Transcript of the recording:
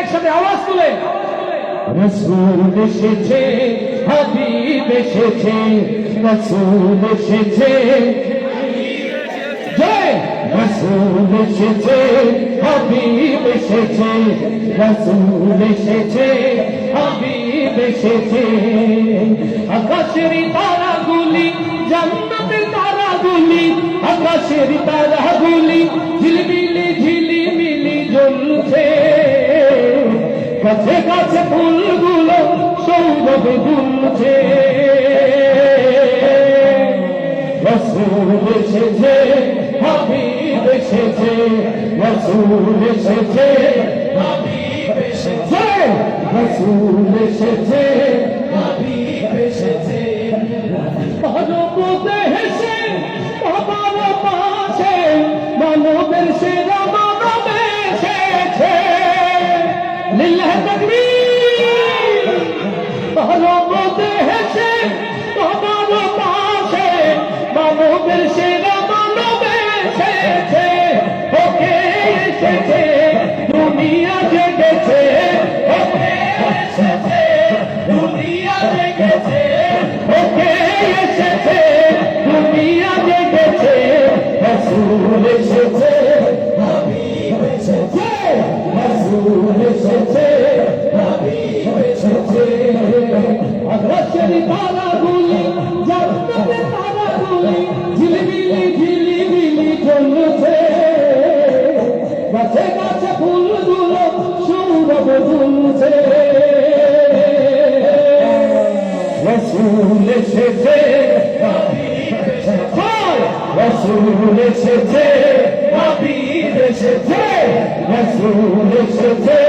একসাথে আওয়াজ তুলে রসুল এসেছে, হাবিব এসেছে, রসুল এসেছে, জয় রসুল এসেছে, হাবিব এসেছে, রসুল এসেছে, হাবিব এসেছে। আকাশের তারাগুলি, জান্নাতের তারাগুলি, আকাশের তারাগুলি ঝিলমিলি ঝিলিমিলি জ্বলছে। কাছে কাছে ফুলগুলো সৌরভে দুলছে। রসুল এসেছে, হাবিব এসেছে, রসুল এসেছে, হাবিব এসেছে, রসুল এসেছে, হাবিব এসেছে। মানবতে হেসে বাবার পাশে মানবের সেরা মানব এসেছে। লিল্লাহ তাকবীর। মানবতে হেসে বাবার পাশে মানবের সেরা মানব এসেছে। ওকে এসেছে, দুনিয়া জেগেছে, ওকে এসেছে, দুনিয়া জেগেছে, ওকে এসেছে, দুনিয়া জেগেছে। রসুল এসেছে, হাবিব এসেছে, রসুল এসেছে, হাবিব এসেছে। আকাশের তারাগুলি, জান্নাতের তারাগুলি ঝিলিমিলি ঝিলিমিলি জ্বলছে। গাছে গাছে ফুলগুলো সৌরভ দুলছে। রসুল এসেছে, রসুল এসেছে, হাবিব এসেছে, রসুল এসেছে,